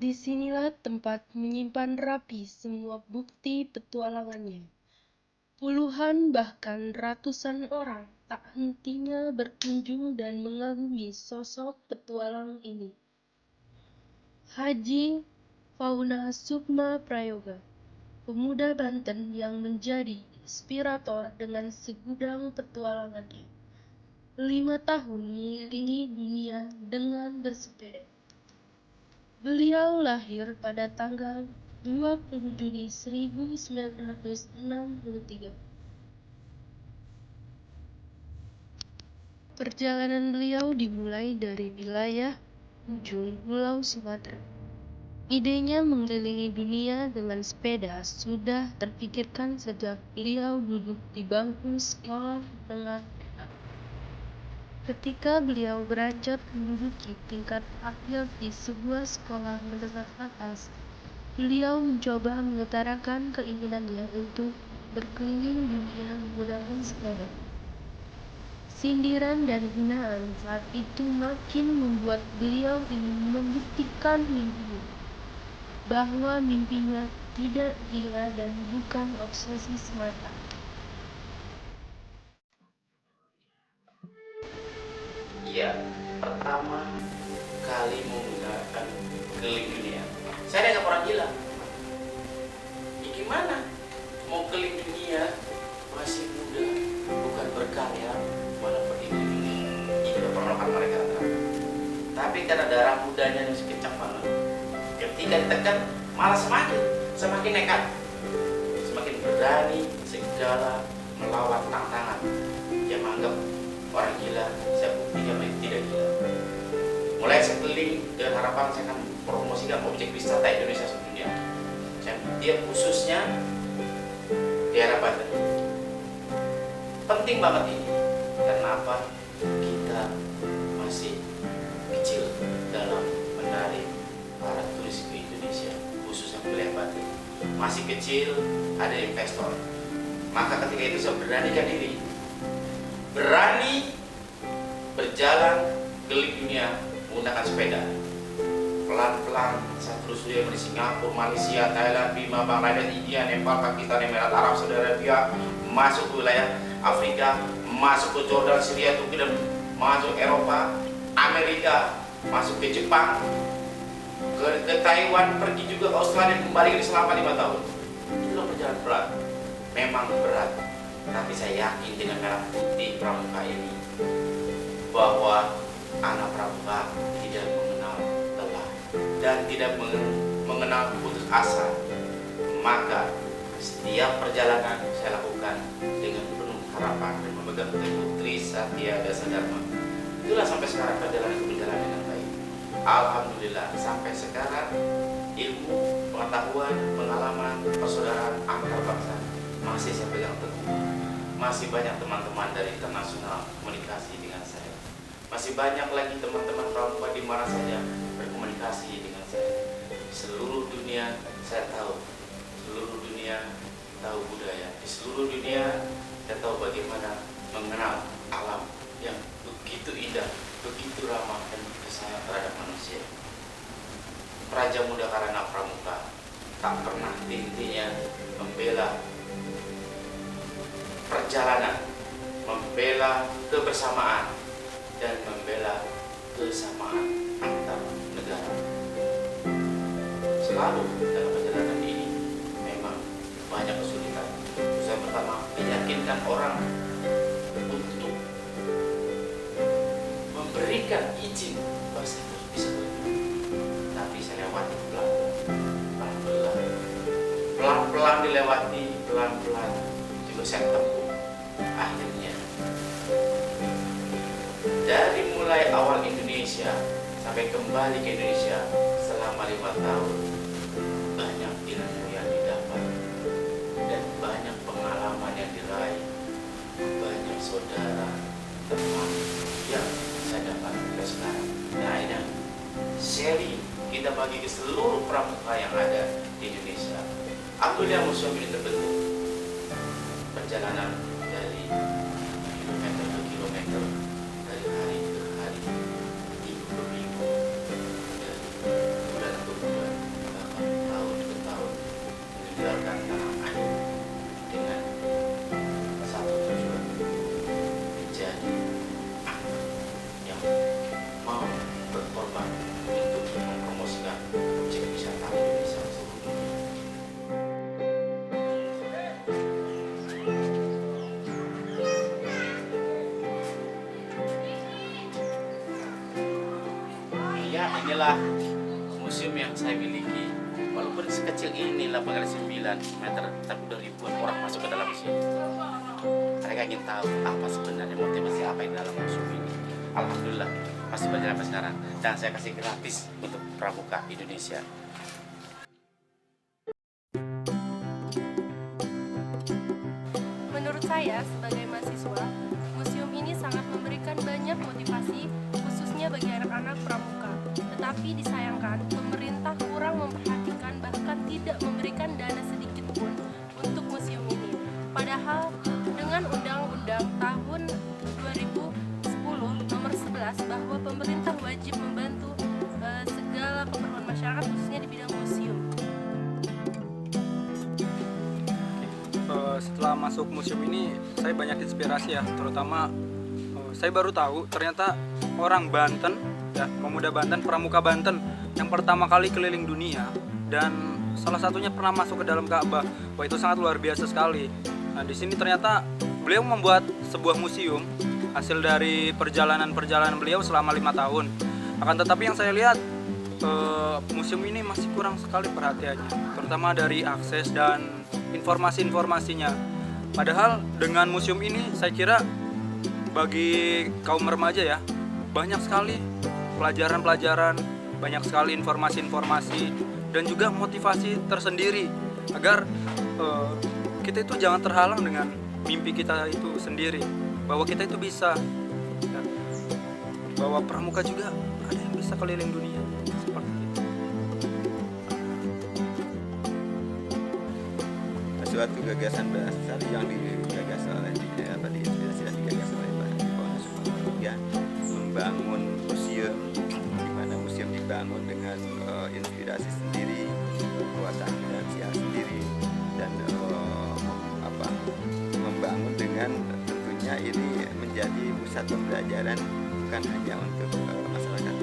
Disinilah tempat menyimpan rapi semua bukti petualangannya. Puluhan bahkan ratusan orang tak hentinya berkunjung dan mengagumi sosok petualang ini. Haji Fauna Sukma Prayoga, pemuda Banten yang menjadi inspirator dengan segudang petualangannya. 5 tahun mengelilingi dunia dengan bersepeda. Beliau lahir pada tanggal 20 Juni 1963. Perjalanan beliau dimulai dari wilayah ujung Pulau Sumatera. Idenya mengelilingi dunia dengan sepeda sudah terpikirkan sejak beliau duduk di bangku sekolah menengah. Ketika beliau beranjak menduduki tingkat akhir di sebuah sekolah menengah atas, beliau mencoba mengutarakan keinginannya untuk berkeliling dunia menggunakan sepeda. Sindiran dan hinaan saat itu makin membuat beliau ingin membuktikan mimpinya, bahwa mimpinya tidak gila dan bukan obsesi semata. Iya, pertama kali menggunakan keliling dunia. Saya dianggap orang gila. Ya gimana? Mau keliling dunia masih muda, bukan berkarya, malah pergi keliling dunia. Itu penolakan mereka rata-rata. Tapi karena darah mudanya masih kencang banget, ketika ditekan malah semakin nekat, semakin berani segala melawan tantangan. Dia menganggap orang gila, saya buktikan mereka tidak gila. Mulai saya keliling dengan harapan saya akan promosikan objek wisata Indonesia sedunia. Dia khususnya di daerah Banten. Penting banget ini. Kenapa? Kita masih kecil dalam menarik para turis ke Indonesia, khususnya wilayah Banten. Masih kecil, ada investor. Maka ketika itu saya beranikan diri, berani berjalan keliling dunia menggunakan sepeda. Pelan-pelan saya terus di Singapura, Malaysia, Thailand, Burma, Bangladesh, India, Nepal, Pakistan, Emirat Arab, Saudi Arabia, masuk ke wilayah Afrika, masuk ke Jordan, Syria, Turki, dan masuk Eropa, Amerika, masuk ke Jepang, ke Taiwan, pergi juga ke Australia, kembali selama 5 tahun. Itulah perjalanan berat, memang berat. Tapi saya yakin dengan merah putih pramuka ini bahwa anak pramuka tidak mengenal lelah dan tidak mengenal putus asa. Maka setiap perjalanan saya lakukan dengan penuh harapan dan memegang teguh Trisatya Dasa Dharma. Itulah sampai sekarang perjalanan berjalan dengan baik. Alhamdulillah sampai sekarang ilmu, pengetahuan, pengalaman, persaudaraan antar bangsa masih saya pegang teguh. Masih banyak teman-teman dari internasional komunikasi dengan saya. Masih banyak lagi teman-teman pramuka di mana saja berkomunikasi dengan saya. Seluruh dunia saya tahu. Seluruh dunia tahu budaya. Di seluruh dunia saya tahu bagaimana mengenal alam yang begitu indah, begitu ramah dan begitu sayang terhadap manusia. Praja Muda Karana Pramuka tak pernah henti-hentinya membela perjalanan, membela kebersamaan, dan membela kesamaan antar negara. Selalu dalam perjalanan ini memang banyak kesulitan. Saya pertama meyakinkan orang untuk memberikan izin bahasa itu bisa berguna. Tapi saya lewati pelan-pelan dilewati, pelan-pelan juga saya tempuh. Akhirnya dari mulai awal Indonesia sampai kembali ke Indonesia selama 5 tahun, banyak ilmu yang didapat dan banyak pengalaman yang diraih, banyak saudara, teman yang saya dapat hingga sekarang. Nah ini sharing kita bagi ke seluruh pramuka yang ada di Indonesia. Alhamdulillah museum ini terbentuk. Perjalanan dari kilometer ke kilometer, dari hari ke hari, minggu ke minggu, dari bulan ke bulan, inilah museum yang saya miliki. Walaupun sekecil ini 8x9 meter, tapi udah ribuan orang masuk ke dalam museum. Mereka ingin tahu apa sebenarnya motivasi apa yang dalam museum ini. Alhamdulillah masih berjalan sampai sekarang, dan saya kasih gratis untuk Pramuka Indonesia. Menurut saya, sebagai mahasiswa, museum ini sangat memberikan banyak motivasi, khususnya bagi anak-anak pramuka. Tetapi disayangkan, pemerintah kurang memperhatikan, bahkan tidak memberikan dana sedikit pun untuk museum ini. Padahal, dengan Undang-Undang tahun 2010 nomor 11 bahwa pemerintah wajib membantu segala keperluan masyarakat, khususnya di bidang museum. Setelah masuk museum ini saya banyak inspirasi ya, terutama saya baru tahu ternyata orang Banten ya, pemuda Banten, pramuka Banten yang pertama kali keliling dunia dan salah satunya pernah masuk ke dalam Ka'bah. Wah, itu sangat luar biasa sekali. Nah, di sini ternyata beliau membuat sebuah museum hasil dari perjalanan beliau selama 5 tahun. Akan tetapi yang saya lihat museum ini masih kurang sekali perhatiannya, terutama dari akses dan informasi-informasinya. Padahal dengan museum ini saya kira bagi kaum remaja ya, banyak sekali pelajaran-pelajaran, banyak sekali informasi-informasi dan juga motivasi tersendiri agar kita itu jangan terhalang dengan mimpi kita itu sendiri, bahwa kita itu bisa ya, bahwa pramuka juga ada yang bisa keliling dunia seperti itu. Suatu gagasan besar yang digagas oleh diinspirasi dan digagas oleh Pak Diponegoro Suparman, membangun museum, di mana museum dibangun dengan inspirasi sendiri, kekuasaan finansial sendiri, dan membangun dengan tentunya ini menjadi pusat pembelajaran bukan hanya untuk masyarakat